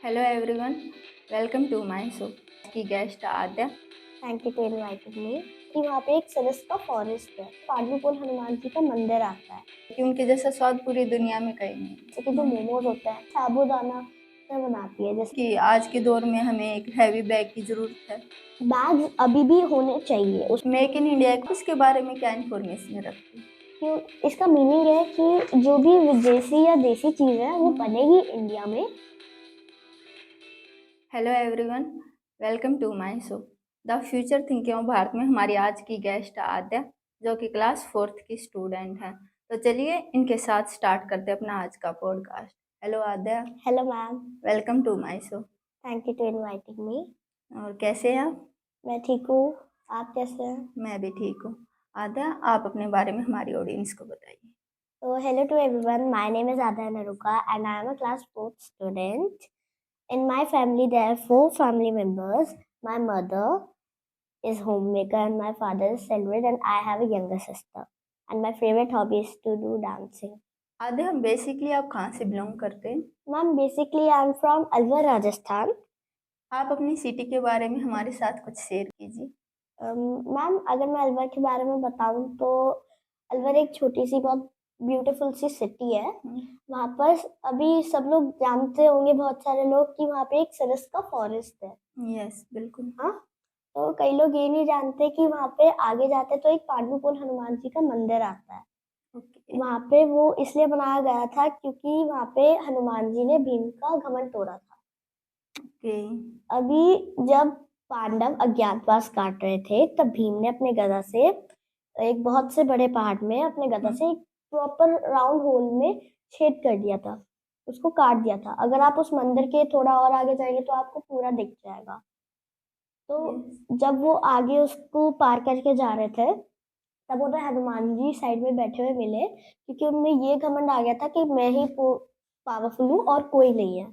Hello everyone, welcome to my show की guest Aadhya. Thank you to inviting me कि वहाँ पे एक सरस का फॉरेस्ट है। पांडुपुर हनुमान जी का मंदिर आता है। कि उनके जैसा स्वाद पूरी दुनिया में कहीं नहीं। जैसे कि जो मोमोज होता है साबूदाना से बनाती है। जैसे कि आज के दौर में हमें एक हैवी बैग की जरूरत है। बैग्स अभी भी होने चाहिए। मेक इन इंडिया इसके बारे में क्या इन्फॉर्मेशन रखती है? उसकी इसका मीनिंग है कि जो भी विदेशी या देसी चीज़ है वो बनेगी इंडिया में। Hello everyone, welcome to my show the future thinking Bharat में हमारी आज की गेस्ट आद्या, जो कि क्लास 4th की स्टूडेंट हैं। तो चलिए इनके साथ स्टार्ट करते हैं अपना आज का podcast. Hello Aadya. Hello ma'am. Welcome to my show. Thank you to inviting me. और कैसे हैं आप? मैं ठीक हूँ। आप कैसे हैं? मैं भी ठीक हूँ। आद्या, आप अपने बारे में हमारी ऑडियंस को बताइए। So hello to everyone. My name is Adya Naruka and I am a class 4th student. In my family, there are 4 family members. My mother is homemaker and my father is salaried and I have a younger sister. And my favorite hobby is to do dancing. Aadya, basically आप कहाँ से belong करते हैं? Ma'am, basically I'm from Alwar, Rajasthan. आप अपनी city के बारे में हमारे साथ कुछ शेयर कीजिए। मैम, अगर मैं अलवर के बारे में बताऊं तो अलवर एक छोटी सी बहुत ब्यूटीफुल सी सिटी है। वहाँ पर अभी सब लोग जानते होंगे, बहुत सारे लोग, कि वहाँ पे एक सरस का फॉरेस्ट है। यस, बिल्कुल। हाँ, तो कई लोग ये नहीं जानते कि वहाँ पे आगे जाते तो एक पांडुपुर हनुमान जी का मंदिर आता है। ओके। वहाँ पे वो इसलिए बनाया गया था क्योंकि वहाँ पे हनुमान जी ने भीम का घमंड तोड़ा था। ओके। अभी जब पांडव अज्ञातवास काट रहे थे तब भीम ने अपने गदा से एक बहुत से बड़े पहाड़ में अपने गदा से एक प्रॉपर राउंड होल में छेद कर दिया था, उसको काट दिया था। अगर आप उस मंदिर के थोड़ा और आगे जाएंगे तो आपको पूरा दिख जाएगा। तो जब वो आगे उसको पार करके जा रहे थे तब उन्हें हनुमान जी साइड में बैठे हुए मिले, क्योंकि उनमें ये घमंड आ गया था कि मैं ही पावरफुल हूँ और कोई नहीं है।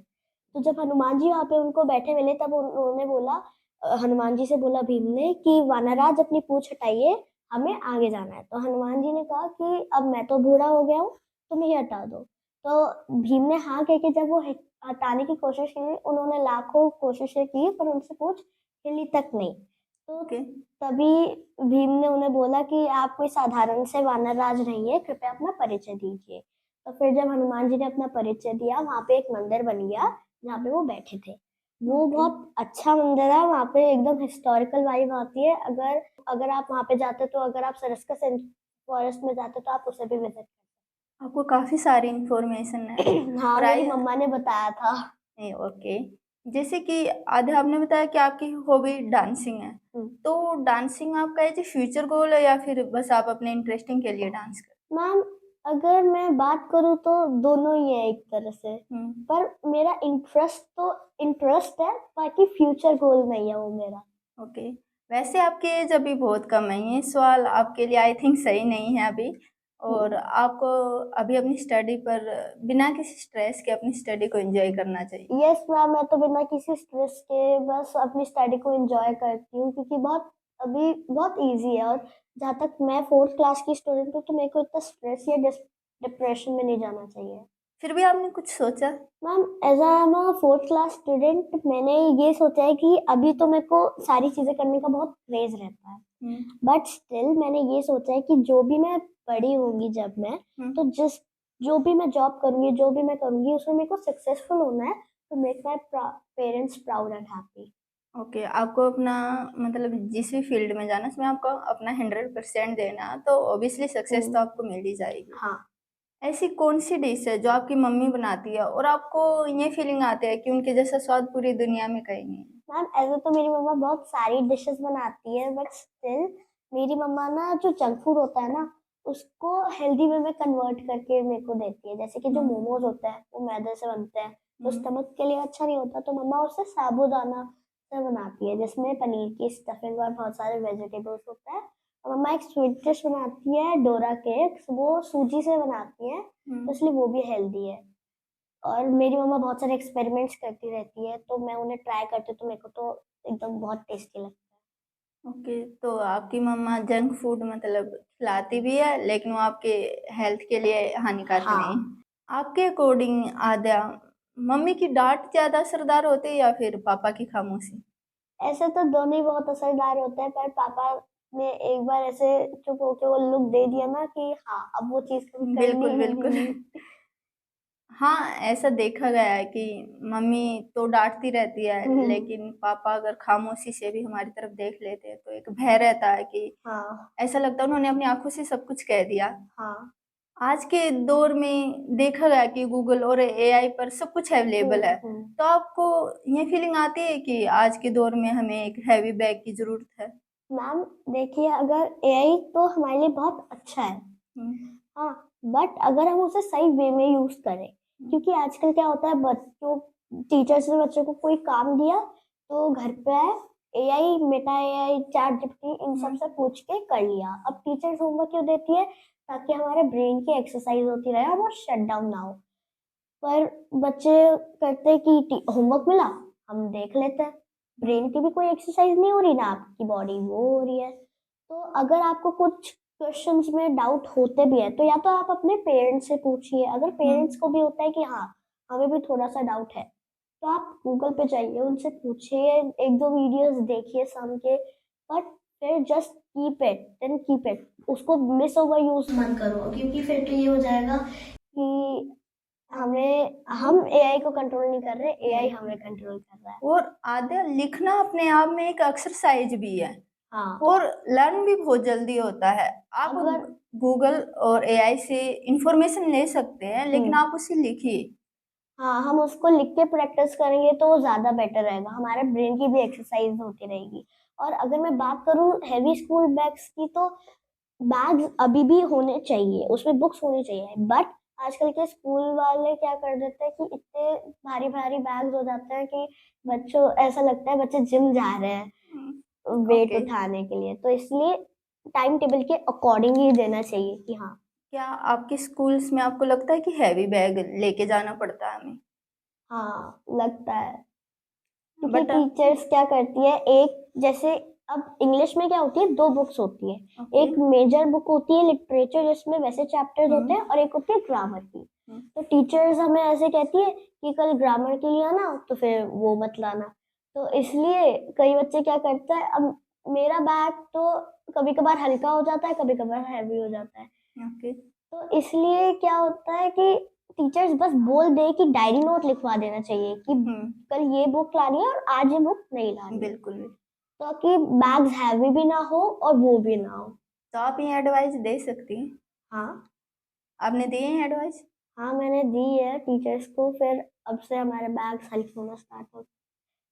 तो जब हनुमान जी वहां पे उनको बैठे मिले तब उन्होंने बोला, हनुमान जी से बोला भीम ने कि वानराज अपनी पूंछ हटाइए, हमें आगे जाना है। तो हनुमान जी ने कहा कि अब मैं तो बूढ़ा हो गया हूँ, तुम ही हटा दो। तो भीम ने हाँ कह के जब वो हटाने की कोशिश की, उन्होंने लाखों कोशिशें की पर उनसे पूंछ हिली तक नहीं। तो ओके। तभी भीम ने उन्हें बोला कि आप कोई साधारण से वानर राज नहीं है, कृपया अपना परिचय दीजिए। तो फिर जब हनुमान जी ने अपना परिचय दिया, वहां पे एक मंदिर बन गया जहाँ पे वो बैठे थे। वो बहुत अच्छा मंदिर है, वहाँ पे एकदम हिस्टोरिकल वाइब आती है। अगर अगर आप वहाँ पे जाते तो, अगर आप सरस्का फॉरेस्ट में जाते तो आप उसे भी विजिट कर आपको काफ़ी सारी इंफॉर्मेशन है। सकते। हाँ, और मेरी मम्मा ने बताया था। ओके। जैसे कि आद्या, आपने बताया कि आपकी हॉबी डांसिंग है। तो डांसिंग आपका एज ए फ्यूचर गोल है या फिर बस आप अपने इंटरेस्टिंग के लिए डांस कर? मैम, अगर मैं बात करूँ तो दोनों ही है एक तरह से। पर मेरा इंटरेस्ट है, बाकी फ्यूचर गोल नहीं है वो मेरा। ओके। वैसे आपकी एज अभी बहुत कम है, ये सवाल आपके लिए आई थिंक सही नहीं है अभी। और आपको अभी अपनी स्टडी पर बिना किसी स्ट्रेस के अपनी स्टडी को एंजॉय करना चाहिए। यस मैम, मैं तो बिना किसी स्ट्रेस के बस अपनी स्टडी को एंजॉय करती हूँ, क्योंकि अभी बहुत इजी है। और जहाँ तक मैं 4th क्लास की स्टूडेंट हूँ तो मेरे को इतना स्ट्रेस या डिप्रेशन में नहीं जाना चाहिए। फिर भी आपने कुछ सोचा? Ma'am, as I am a 4th class student, मैंने ये सोचा है कि अभी तो मेरे को सारी चीज़ें करने का बहुत क्रेज रहता है, बट स्टिल मैंने ये सोचा है कि जो भी मैं बड़ी होंगी जब मैं, तो जो भी मैं जॉब करूंगी, जो भी मैं करूंगी, उसमें मेरे को सक्सेसफुल होना है, तो make my parents proud and happy. Okay. आपको अपना मतलब जिस भी फील्ड में जाना है उसमें आपको अपना 100% देना, तो ऑब्वियसली सक्सेस तो आपको मिल ही जाएगी। हाँ ऐसी कौन सी डिश है जो आपकी मम्मी बनाती है और आपको ये फीलिंग आती है कि उनके जैसा स्वाद पूरी दुनिया में कहीं नहीं है? मैम, ऐसे तो मेरी मम्मा बहुत सारी डिशेस बनाती है, बट स्टिल मेरी मम्मा ना जो जंक फूड होता है ना, उसको हेल्दी वे में कन्वर्ट करके मेरे को देती है। जैसे कि जो मोमोज होता है वो मैदे से बनते हैं, तो स्टमक के लिए अच्छा नहीं होता, तो मम्मा उससे साबूदाना से बनाती है, जिसमें पनीर की स्टफिंग और बहुत सारे वेजिटेबल्स होते हैं। और मम्मा एक स्वीट डिश बनाती है, डोरा केक्स, वो सूजी से बनाती है, तो इसलिए वो भी हेल्दी है। और मेरी मम्मा बहुत सारे एक्सपेरिमेंट्स करती रहती है, तो मैं उन्हें ट्राई करती हूँ, तो मेरे को तो एकदम बहुत टेस्टी लगता ओके। तो आपकी मम्मा जंक फूड मतलब खिलाती भी है लेकिन वो आपके हेल्थ के लिए है। हानिकारक नहीं है। हाँ। आपके अकॉर्डिंग आद्या, मम्मी की डांट ज्यादा असरदार होती है या फिर पापा की खामोशी? ऐसे तो दोनों ही बहुत असरदार होते हैं, पर पापा ने एक बार ऐसे चुप होके वो लुक दे दिया ना कि हाँ अब वो चीज कभी करनी बिल्कुल ही बिल्कुल। नहीं। हाँ, ऐसा देखा गया है कि मम्मी तो डांटती रहती है, लेकिन पापा अगर खामोशी से भी हमारी तरफ देख लेते हैं तो एक भय रहता है कि हाँ ऐसा लगता है उन्होंने अपनी आंखों से सब कुछ कह दिया। हाँ। आज के दौर में देखा गया कि गूगल और एआई पर सब कुछ अवेलेबल है। हम्म। तो आपको ये फीलिंग आती है कि आज के दौर में हमें एक हैवी बैग की जरूरत है? मैम देखिए, अगर एआई तो हमारे लिए बहुत अच्छा है, हम्म, हाँ, बट अगर हम उसे सही वे में यूज करें, क्योंकि आजकल क्या होता है, बच्चों टीचर्स ने बच्चों को कोई काम दिया तो घर पे आए, AI, Meta AI, chat GPT, इन सब से पूछ के कर लिया। अब टीचर्स होमवर्क क्यों देती है? ताकि हमारे ब्रेन की एक्सरसाइज होती रहे और वो शट डाउन ना हो। पर बच्चे करते कि होमवर्क मिला, हम देख लेते हैं, ब्रेन की भी कोई एक्सरसाइज नहीं हो रही ना, आपकी बॉडी वो हो रही है। तो अगर आपको कुछ क्वेश्चंस में डाउट होते भी है तो या तो आप अपने पेरेंट्स से पूछिए, अगर पेरेंट्स को भी होता है कि हाँ हमें भी थोड़ा सा डाउट है, तो आप गूगल पे जाइए, उनसे पूछिए, एक दो वीडियोस देखिए समझ के, बट फिर जस्ट कीप इट, उसको मिस ओवर यूज मत करो, क्योंकि फिर तो ये हो जाएगा कि हम एआई को कंट्रोल नहीं कर रहे, एआई हमें कंट्रोल कर रहा है। और आद्या, लिखना अपने आप में एक एक्सरसाइज भी है हाँ, और लर्न भी बहुत जल्दी होता है। आप अगर गूगल और एआई से इंफॉर्मेशन ले सकते हैं, लेकिन हम्म, आप उसे लिखिए। हाँ, हम उसको लिख के प्रैक्टिस करेंगे तो वो ज्यादा बेटर रहेगा, हमारे ब्रेन की भी एक्सरसाइज होती रहेगी। और अगर मैं बात करूँ हैवी स्कूल बैग्स की, तो बैग्स अभी भी होने चाहिए, उसमें बुक्स होनी चाहिए, बट आजकल के स्कूल वाले क्या कर देते हैं कि इतने भारी भारी बैग्स हो जाते हैं कि बच्चों ऐसा लगता है बच्चे जिम जा रहे हैं वेट ओके। उठाने के लिए, तो इसलिए टाइम टेबल के अकॉर्डिंग ही देना चाहिए कि हाँ। क्या आपके स्कूल्स में आपको लगता है कि हैवी बैग लेके जाना पड़ता है हमें? हाँ लगता है, क्योंकि बट टीचर्स क्या करती है, एक जैसे अब इंग्लिश में क्या होती है, दो बुक्स होती है, ओके। एक मेजर बुक होती है लिटरेचर जिसमें वैसे चैप्टर्स होते हम्म। हैं, और एक होती है ग्रामर की। हम्म, तो टीचर्स हमें ऐसे कहती है कि कल ग्रामर के लिए आना, तो फिर वो मत लाना। तो इसलिए कई बच्चे क्या करते हैं, अब मेरा बैग तो कभी कभार हल्का हो जाता है, कभी कभार हैवी हो जाता है, ओके। तो इसलिए क्या होता है कि टीचर्स बस बोल दे कि डायरी नोट लिखवा देना चाहिए कि कल ये बुक लानी है और आज ये बुक नहीं लानी है, बिल्कुल भी। ताकि बैग्स हैवी भी ना हो और वो भी ना हो। तो आप ये एडवाइस दे सकती हैं? हाँ आपने दिए हैं एडवाइस? हाँ, मैंने दी है टीचर्स को, फिर अब से हमारे बैग्स हल्के होना स्टार्ट हो,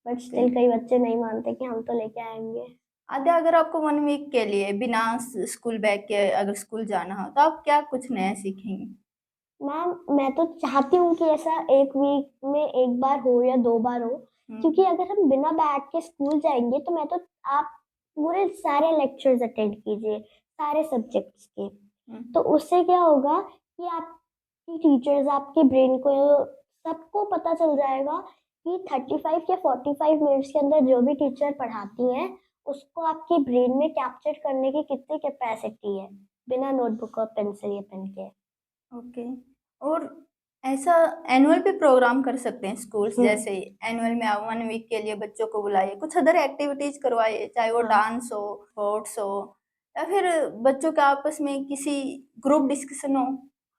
बट ओके। स्टिल कई बच्चे नहीं मानते कि हम तो लेके आएंगे। आद्या, अगर आपको 1 वीक के लिए बिना स्कूल बैग के अगर स्कूल जाना हो तो आप क्या कुछ नया सीखेंगे? मैम मैं तो चाहती हूँ कि ऐसा एक वीक में एक बार हो या दो बार हो, क्योंकि अगर हम बिना बैग के स्कूल जाएंगे तो मैं तो, आप पूरे सारे लेक्चर्स अटेंड कीजिए सारे सब्जेक्ट्स के, तो उससे क्या होगा कि आपकी टीचर्स आपके ब्रेन को सबको पता चल जाएगा कि 35 या 45 मिनट्स के अंदर जो भी टीचर पढ़ाती हैं उसको आपके ब्रेन में कैप्चर करने की कितनी कैपेसिटी है, बिना नोटबुक और पेंसिल या पेन के। ओके। और ऐसा एनुअल पे प्रोग्राम कर सकते हैं स्कूल्स, जैसे एनुअल में आप 1 वीक के लिए बच्चों को बुलाइए, कुछ अदर एक्टिविटीज करवाइए, चाहे वो हाँ डांस हो, स्पोर्ट्स हो, या फिर बच्चों के आपस में किसी ग्रुप डिस्कशन हो,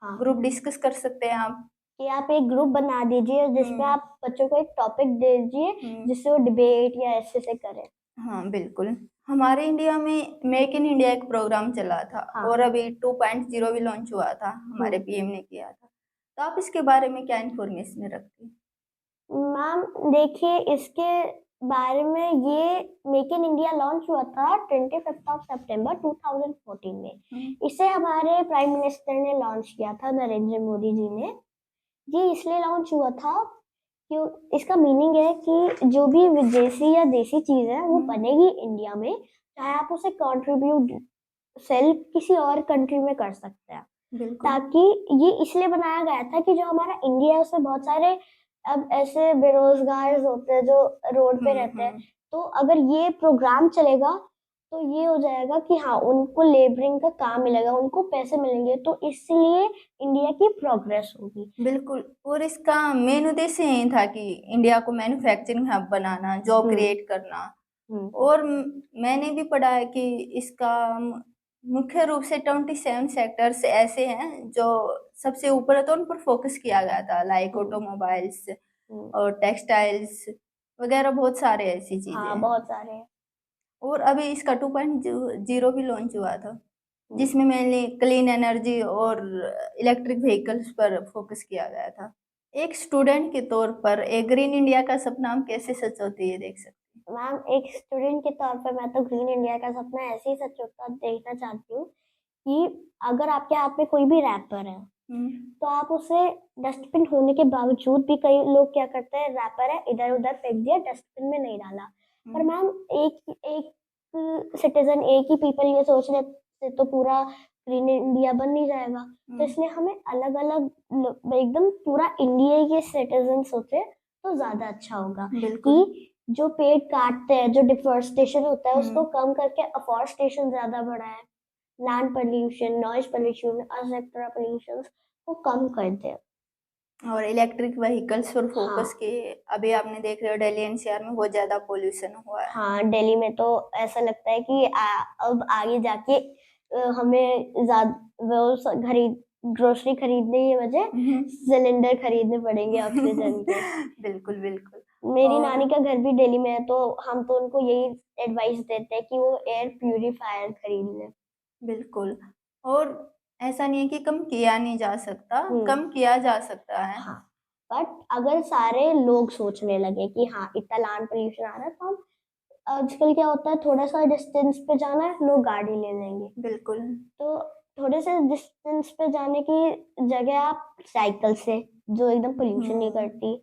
हाँ, ग्रुप डिस्कस कर सकते हैं आप। कि आप एक ग्रुप बना दीजिए जिसमें हम्म। आप बच्चों को एक टॉपिक दे दीजिए हम्म। जिससे वो डिबेट या ऐसे से करें। हाँ बिल्कुल। हमारे इंडिया में मेक इन इंडिया एक प्रोग्राम चला था, हाँ। और अभी 2.0 भी लॉन्च हुआ था, हमारे पीएम ने किया था। तो आप इसके बारे में क्या इन्फॉर्मेशन रखती हैं? मैम देखिए, इसके बारे में, ये मेक इन इंडिया लॉन्च हुआ था 25 सितंबर 2014 में। इसे हमारे प्राइम मिनिस्टर ने लॉन्च किया था, नरेंद्र मोदी जी ने। ये इसलिए लॉन्च हुआ था क्यों, इसका मीनिंग है कि जो भी विदेशी या देसी चीज है वो बनेगी इंडिया में, चाहे आप उसे कंट्रीब्यूट सेल किसी और कंट्री में कर सकते हैं। बिल्कुल। ताकि ये इसलिए बनाया गया था कि जो हमारा इंडिया है उसमें बहुत सारे अब ऐसे बेरोजगार होते हैं जो रोड पे रहते हैं, तो अगर ये प्रोग्राम चलेगा तो ये हो जाएगा कि हाँ उनको लेबरिंग का काम मिलेगा, उनको पैसे मिलेंगे, तो इसलिए इंडिया की प्रोग्रेस होगी। बिल्कुल। और इसका मेन उद्देश्य यही था कि इंडिया को मैन्युफैक्चरिंग हब बनाना, जॉब हम्म क्रिएट करना। हम्म और मैंने भी पढ़ा है कि इसका मुख्य रूप से 27 सेक्टर्स ऐसे हैं जो सबसे ऊपर है, तो उन पर फोकस किया गया था, लाइक हम्म ऑटोमोबाइल्स हम्म, और टेक्सटाइल्स वगैरह, बहुत सारे ऐसी चीजें हाँ हैं। बहुत सारे हैं। और अभी इसका 2.0 भी लॉन्च हुआ था, हम्म, जिसमें मेनली क्लीन एनर्जी और इलेक्ट्रिक व्हीकल्स पर फोकस किया गया था। एक स्टूडेंट के तौर पर एक ग्रीन इंडिया का सपना हम कैसे सच होते ये देख सकते मैम एक स्टूडेंट के तौर पर मैं तो ग्रीन इंडिया का सपना ऐसे ही सच होता देखना चाहती हूँ कि अगर आपके हाथ में कोई भी रैपर है, हैं। तो आप उसे डस्टबिन होने के बावजूद भी, कई लोग क्या करते हैं, रैपर है इधर उधर फेंक दिया, डस्टबिन में नहीं डाला। पर हम्म, मैम एक एक सिटीजन, एक ही पीपल ये सोचने से तो पूरा ग्रीन इंडिया बन नहीं जाएगा। तो इसलिए हमें अलग अलग एकदम पूरा इंडिया के सिटीजन सोचे तो ज्यादा अच्छा होगा बिल्कुल। कि जो पेड़ काटते हैं, जो डिफोरेस्टेशन होता है उसको हम्म, कम करके अफॉरेस्टेशन ज्यादा बढ़ाए, land pollution, noise pollution, etcetera pollution को कम कर दे। और इलेक्ट्रिक व्हीकल्स पर फोकस हाँ किए। अभी आपने देख रहे हो दिल्ली एनसीआर में बहुत ज्यादा पोल्यूशन हुआ है। हाँ, दिल्ली में तो ऐसा लगता है कि अब आगे जाके हमें ज्यादा वो खरीद ग्रोसरी खरीदने की वजह हम्म। सिलेंडर खरीदने पड़ेंगे ऑक्सीजन के। बिल्कुल बिल्कुल। मेरी और नानी का घर भी दिल्ली में है, तो हम तो उनको यही एडवाइस देते हैं कि वो एयर प्यूरिफायर खरीद लें। बिल्कुल। और ऐसा नहीं है कि कम किया नहीं जा सकता, हम्म कम किया जा सकता है। हाँ, बट अगर सारे लोग सोचने लगे कि हाँ इतना लैंड पोल्यूशन आ रहा है, तो हम आजकल क्या होता है, थोड़ा सा डिस्टेंस पे जाना है लोग गाड़ी ले लेंगे। बिल्कुल। तो थोड़े से डिस्टेंस पे जाने की जगह आप साइकिल से, जो एकदम पोल्यूशन नहीं हम्म। करती,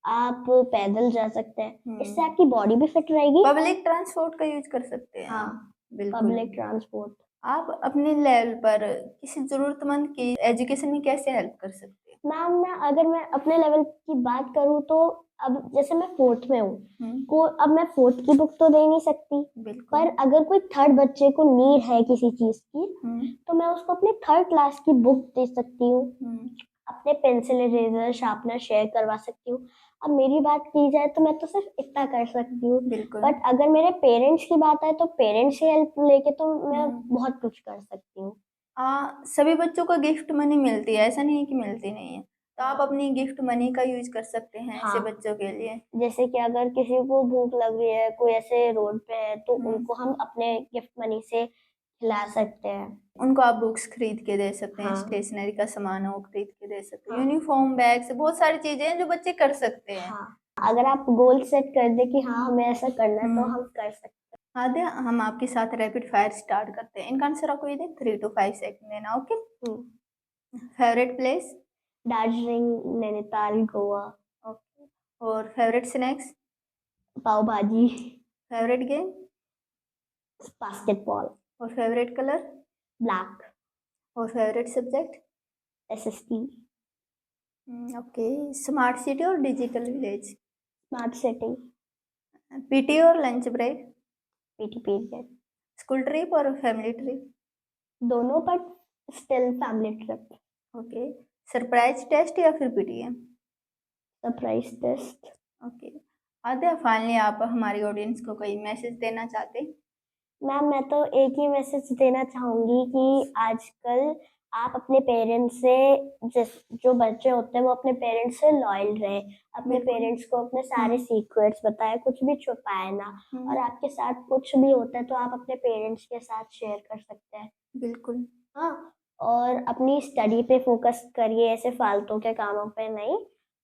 आप पैदल जा सकते हैं, इससे हम्म। आपकी बॉडी भी फिट रहेगी। पब्लिक ट्रांसपोर्ट का यूज कर सकते हैं हाँ, आप। बिल्कुल। Public transport. आप अपने लेवल पर किसी जरूरतमंद की एजुकेशन में कैसे हेल्प कर सकते हैं? मैम अगर मैं अपने लेवल की बात करूँ तो अब जैसे मैं फोर्थ में हूँ, हम्म, को अब मैं फोर्थ की बुक तो दे नहीं सकती, बिल्कुल। पर अगर कोई थर्ड बच्चे को नीड है किसी चीज की, हम्म, तो मैं उसको अपनी थर्ड क्लास की बुक दे सकती हूँ, हम्म, अपने पेंसिल इरेजर शार्पनर शेयर करवा सकती हूँ। अब मेरी बात की जाए तो मैं तो सिर्फ इतना कर सकती हूँ, बिल्कुल। बट अगर मेरे पेरेंट्स की बात आए तो पेरेंट्स से हेल्प लेके तो मैं बहुत कुछ कर सकती हूँ। सभी बच्चों को गिफ्ट मनी मिलती है, ऐसा नहीं है कि मिलती नहीं है, तो आप हाँ अपनी गिफ्ट मनी का यूज कर सकते हैं ऐसे हाँ, बच्चों के लिए। जैसे कि अगर किसी को भूख लग रही है, कोई ऐसे रोड पे है, तो हम्म, उनको हम अपने गिफ्ट मनी से खिला सकते हैं। उनको आप बुक्स खरीद के दे सकते हैं, हाँ स्टेशनरी का सामान है वो खरीद के दे सकते हैं, हाँ यूनिफॉर्म, बैग्स, बहुत सारी चीजें हैं जो बच्चे कर सकते हैं। हाँ, अगर आप गोल सेट कर दे कि हाँ हमें ऐसा करना है, तो हम्म। हम कर सकते आद्या, हम आपके साथ रैपिड फायर स्टार्ट करते हैं। इनका आंसर आपको ये दे 3 to 5 सेकंड देना, ओके? हैं। Favourite place? Darjeeling, Nainital, Goa. Okay. और favourite snacks? Pav bhaji. Favourite game? Basketball. और फेवरेट कलर? ब्लैक। और favourite subject? SST. Okay. Smart city और digital village? Smart city. PT और lunch break? PT period. School trip और family trip? दोनों, but still family trip. Okay. Surprise test या फिर PTM? Surprise test. Okay. Aadhya, finally आप हमारी audience को कोई मैसेज देना चाहते? मैम मैं तो एक ही मैसेज देना चाहूंगी कि आजकल आप अपने पेरेंट्स से, जिस जो बच्चे होते हैं वो अपने पेरेंट्स से लॉयल रहे, अपने बिल्कुल। पेरेंट्स को अपने सारे हम्म, सीक्रेट्स बताए, कुछ भी छुपाए ना। और हम्म, आपके साथ कुछ भी होता है तो आप अपने पेरेंट्स के साथ शेयर कर सकते हैं। बिल्कुल। हाँ, और अपनी स्टडी पे फोकस करिए, ऐसे फालतू के कामों पे नहीं,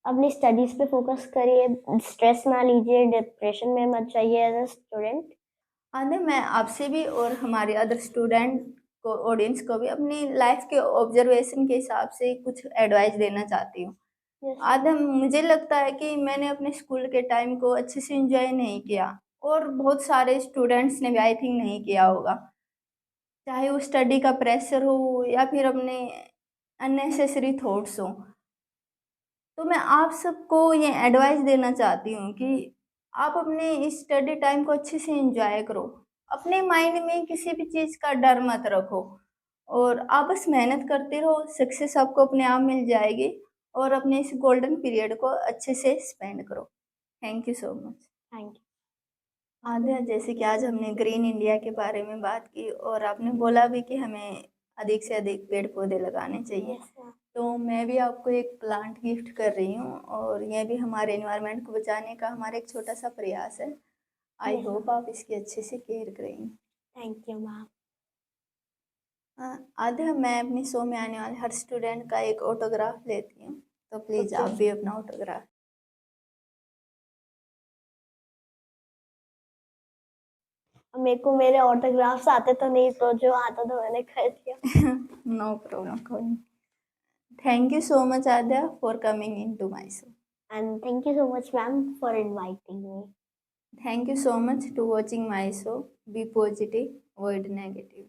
अपनी स्टडीज पे फोकस करिए, स्ट्रेस ना लीजिए, डिप्रेशन में मत जाइए एज अ स्टूडेंट। आदि, मैं आपसे भी और हमारे अदर स्टूडेंट को, ऑडियंस को भी अपनी लाइफ के ऑब्जर्वेशन के हिसाब से कुछ एडवाइस देना चाहती हूँ। यस आदि, मैम। मुझे लगता है कि मैंने अपने स्कूल के टाइम को अच्छे से एंजॉय नहीं किया, और बहुत सारे स्टूडेंट्स ने भी आई थिंक नहीं किया होगा, चाहे वो स्टडी का प्रेशर हो या फिर अपने अननेसेसरी थॉट्स हो। तो मैं आप सबको ये एडवाइस देना चाहती हूँ कि आप अपने इस स्टडी टाइम को अच्छे से एंजॉय करो। अपने माइंड में किसी भी चीज़ का डर मत रखो और आप बस मेहनत करते रहो, सक्सेस आपको अपने आप मिल जाएगी और अपने इस गोल्डन पीरियड को अच्छे से स्पेंड करो। Thank you so much. Thank you. Aadhya, जैसे कि आज हमने ग्रीन इंडिया के बारे में बात की और आपने बोला भी कि हमें अधिक से अधिक पेड़ पौधे लगाने चाहिए। Yes ma'am. तो मैं भी आपको एक प्लांट गिफ्ट कर रही हूँ और यह भी हमारे एनवायरनमेंट को बचाने का हमारा एक छोटा सा प्रयास है। आई Yes, होप आप इसकी अच्छे से केयर करेंगे। Thank you ma'am. आद्या, मैं अपनी शो में आने वाले हर स्टूडेंट का एक ऑटोग्राफ लेती हूँ, तो प्लीज़ Okay. आप भी अपना ऑटोग्राफ। मेरे को मेरे ऑटोग्राफ्स आते तो नहीं, तो जो आता था मैंने कर दिया। नो प्रॉब्लम, कोई नहीं। Thank you so much Aadya for coming in to my show. And thank you so much, ma'am, for inviting me. Thank you so much to watching my show. Be positive, avoid negativity.